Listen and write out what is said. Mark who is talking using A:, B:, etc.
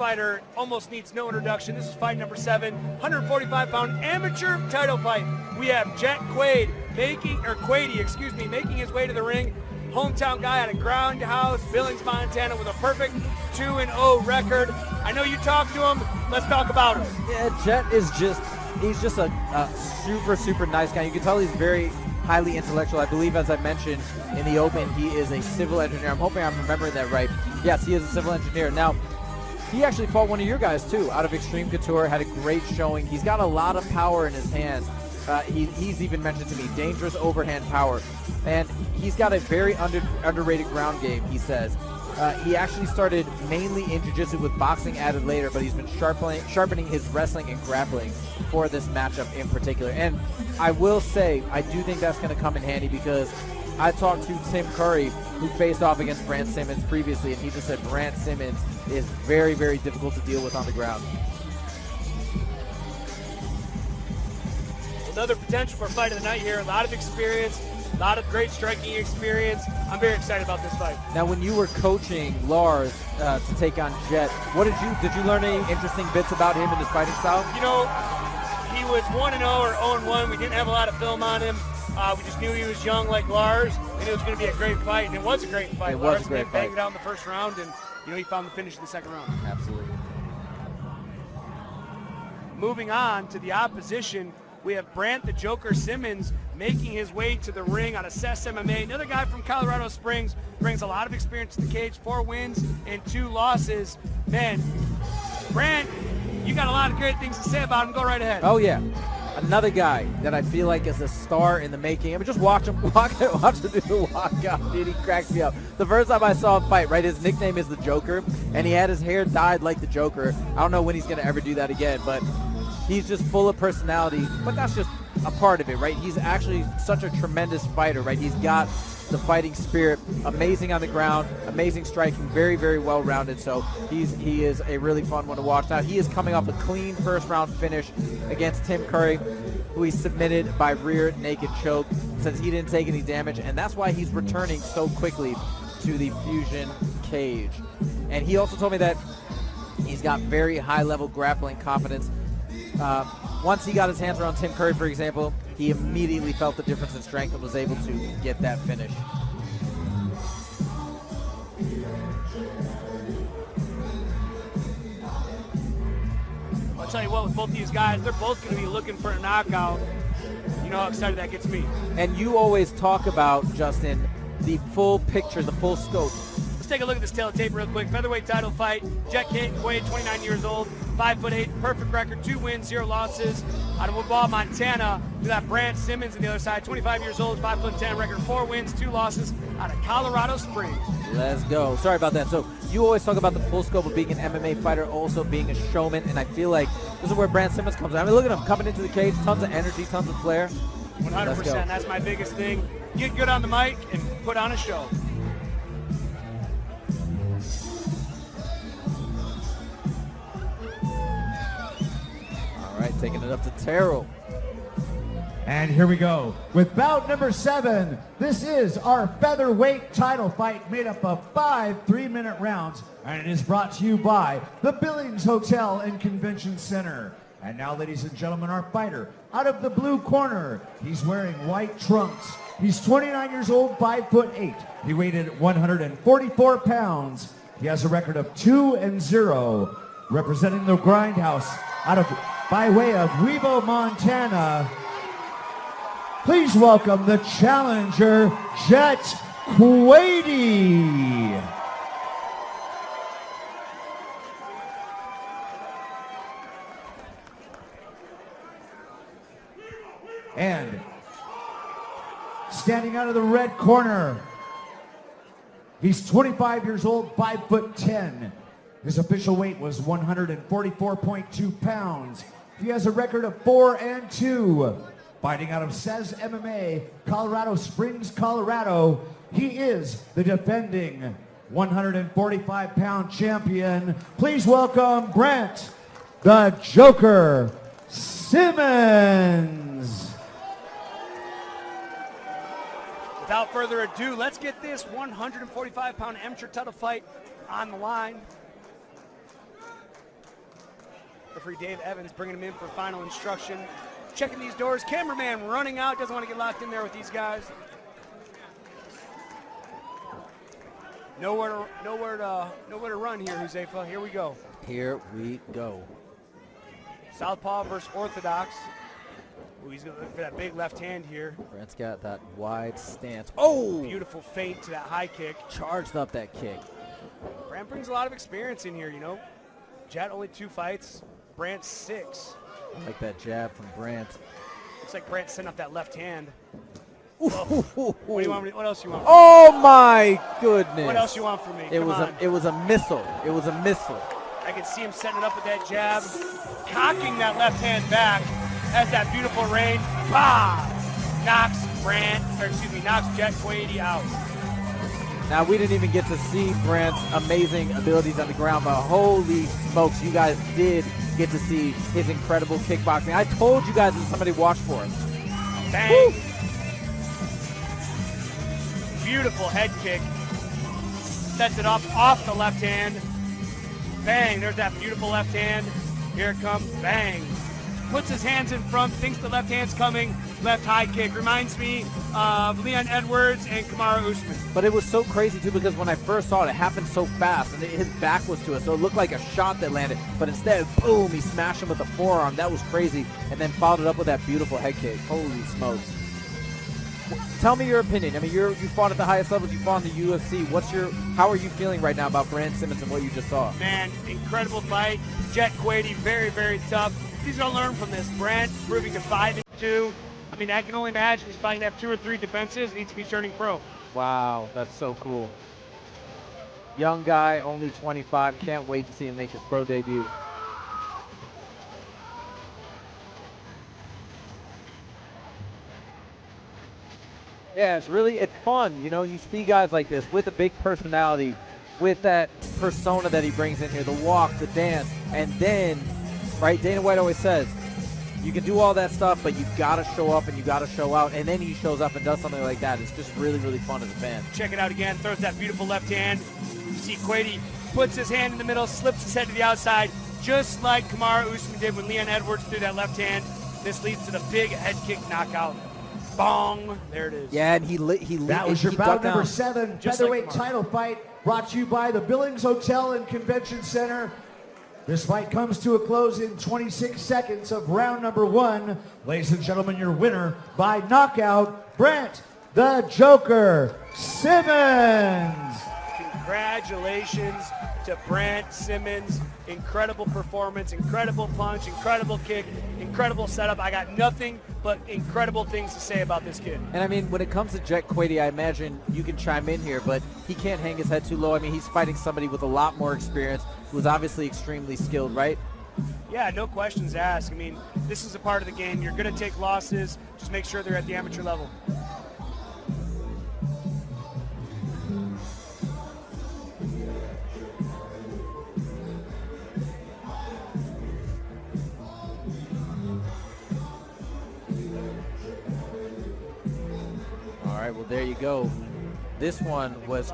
A: fighter almost needs no introduction. This is fight number 7, 145-pound amateur title fight. We have Jhett Quade making his way to the ring. Hometown guy out of Grindhouse, Billings, Montana, with a perfect 2-0 record. I know you talked to him. Let's talk about him.
B: Yeah, Jhett is he's just a super, super nice guy. You can tell he's very highly intellectual. I believe, as I mentioned in the open, he is a civil engineer. I'm hoping I'm remembering that right. Yes, he is a civil engineer. Now, he actually fought one of your guys, too, out of Extreme Couture, had a great showing. He's got a lot of power in his hands. He's even mentioned to me, dangerous overhand power. And he's got a very underrated ground game, he says. He actually started mainly in jiu-jitsu with boxing added later, but he's been sharpening his wrestling and grappling for this matchup in particular. And I will say, I do think that's going to come in handy because I talked to Tim Curry, who faced off against Brandt Simmons previously, and he just said Brandt Simmons is very, very difficult to deal with on the ground.
A: Another potential for fight of the night here. A lot of experience, a lot of great striking experience. I'm very excited about this fight.
B: Now, when you were coaching Lars to take on Jhett, did you learn any interesting bits about him and his fighting style?
A: You know, he was 1-0 or 0-1. We didn't have a lot of film on him. We just knew he was young like Lars, and it was going to be a great fight, and it was a great fight. Lars banged it out in the first round, and he found the finish in the second round.
B: Absolutely.
A: Moving on to the opposition, we have Brandt the Joker Simmons making his way to the ring out of CES MMA. Another guy from Colorado Springs, brings a lot of experience to the cage, 4 wins and 2 losses. Man, Brandt, you got a lot of great things to say about him. Go right ahead.
B: Oh, yeah. Another guy that I feel like is a star in the making. I mean, just watch him do the walkout, dude. He cracks me up. The first time I saw him fight, right, his nickname is the Joker, and he had his hair dyed like the Joker. I don't know when he's going to ever do that again, but he's just full of personality. But that's just a part of it, right? He's actually such a tremendous fighter, right? He's got the fighting spirit, amazing on the ground, amazing striking, very, very well-rounded. So he is a really fun one to watch. Now, he is coming off a clean first-round finish against Tim Curry, who he submitted by rear naked choke since he didn't take any damage, and that's why he's returning so quickly to the Fusion cage. And he also told me that he's got very high-level grappling confidence. Once he got his hands around Tim Curry, for example, he immediately felt the difference in strength and was able to get that finish.
A: I'll tell you what, with both these guys, they're both going to be looking for a knockout. You know how excited that gets me.
B: And you always talk about, Justin, the full picture, the full scope.
A: Let's take a look at this tail of tape real quick. Featherweight title fight. Jhett Quade, 29 years old, 5'8", perfect record, 2 wins, 0 losses. Out of Woodball, Montana, we got Brandt Simmons on the other side, 25 years old, 5'10", record, 4 wins, 2 losses, out of Colorado Springs.
B: Let's go. Sorry about that. So you always talk about the full scope of being an MMA fighter, also being a showman, and I feel like this is where Brandt Simmons comes in. I mean, look at him coming into the cage, tons of energy, tons of flair.
A: 100%. That's my biggest thing. Get good on the mic and put on a show.
B: All right, taking it up to Terrell.
C: And here we go with bout number 7. This is our featherweight title fight made up of 5 3-minute rounds, and it is brought to you by the Billings Hotel and Convention Center. And now, ladies and gentlemen, our fighter out of the blue corner. He's wearing white trunks. He's 29 years old, 5'8". He weighed in at 144 pounds. He has a record of 2-0, representing the Grindhouse by way of Webo, Montana. Please welcome the challenger, Jhett Quade. And standing out of the red corner, he's 25 years old, 5'10". His official weight was 144.2 pounds. He has a record of 4-2. Fighting out of CES MMA, Colorado Springs, Colorado, he is the defending 145-pound champion. Please welcome Brandt, the Joker Simmons.
A: Without further ado, let's get this 145-pound amateur title fight on the line. Referee Dave Evans bringing him in for final instruction. Checking these doors. Cameraman running out. Doesn't want to get locked in there with these guys. Nowhere to run here, Josefa. Here we go.
B: Here we go.
A: Southpaw versus Orthodox. Ooh, he's going to look for that big left hand here.
B: Brandt's got that wide stance. Oh!
A: Beautiful feint to that high kick.
B: Charged up that kick.
A: Brandt brings a lot of experience in here, you know. Jhett only 2 fights. Brandt 6.
B: I like that jab from Brandt.
A: Looks like Brandt sent up that left hand.
B: Oof,
A: Oh.
B: oof, oof,
A: What do you want? What else you want?
B: Oh my goodness!
A: What else you want from me?
B: It
A: Come
B: was
A: on.
B: it was a missile. It was a missile.
A: I can see him setting it up with that jab, cocking that left hand back, has that beautiful range. Bah! Knocks Jhett Quade out.
B: Now we didn't even get to see Brandt's amazing abilities on the ground, but holy smokes, you guys did get to see his incredible kickboxing. I told you guys that somebody watched for him.
A: Bang!
B: Woo!
A: Beautiful head kick. Sets it up off the left hand. Bang, there's that beautiful left hand. Here it comes, bang. Puts his hands in front, thinks the left hand's coming. Left high kick. Reminds me of Leon Edwards and Kamaru Usman.
B: But it was so crazy too because when I first saw it, it happened so fast and his back was to it, so it looked like a shot that landed. But instead, boom, he smashed him with the forearm. That was crazy. And then followed it up with that beautiful head kick. Holy smokes. Tell me your opinion. I mean, you fought at the highest levels. You fought in the UFC. How are you feeling right now about Brandt Simmons and what you just saw?
A: Man, incredible fight. Jhett Quade, very, very tough. He's going to learn from this. Brandt proving to 5-2. I mean, I can only imagine he's probably going to have 2 or 3 defenses. Needs to be turning pro.
B: Wow, that's so cool. Young guy, only 25. Can't wait to see him make his pro debut. Yeah, it's fun. You know, you see guys like this with a big personality, with that persona that he brings in here, the walk, the dance, and then, right, Dana White always says, you can do all that stuff, but you gotta show up and you gotta show out, and then he shows up and does something like that. It's just really, really fun as a fan.
A: Check it out again. Throws that beautiful left hand. You see Quade puts his hand in the middle, slips his head to the outside, just like Kamaru Usman did when Leon Edwards threw that left hand. This leads to the big head kick knockout. Bong. There it is.
C: Yeah, and that was your bout number 7 featherweight
A: like
C: title fight, brought to you by the Billings Hotel and Convention Center. This fight comes to a close in 26 seconds of round number 1. Ladies and gentlemen, your winner by knockout, Brandt the Joker Simmons.
A: Congratulations to Brandt Simmons. Incredible performance, incredible punch, incredible kick, incredible setup. I got nothing but incredible things to say about this kid.
B: And I mean, when it comes to Jhett Quade, I imagine you can chime in here, but he can't hang his head too low. I mean, he's fighting somebody with a lot more experience, who's obviously extremely skilled, right?
A: Yeah, no questions asked. I mean, this is a part of the game. You're going to take losses. Just make sure they're at the amateur level.
B: All right, well, there you go. This one was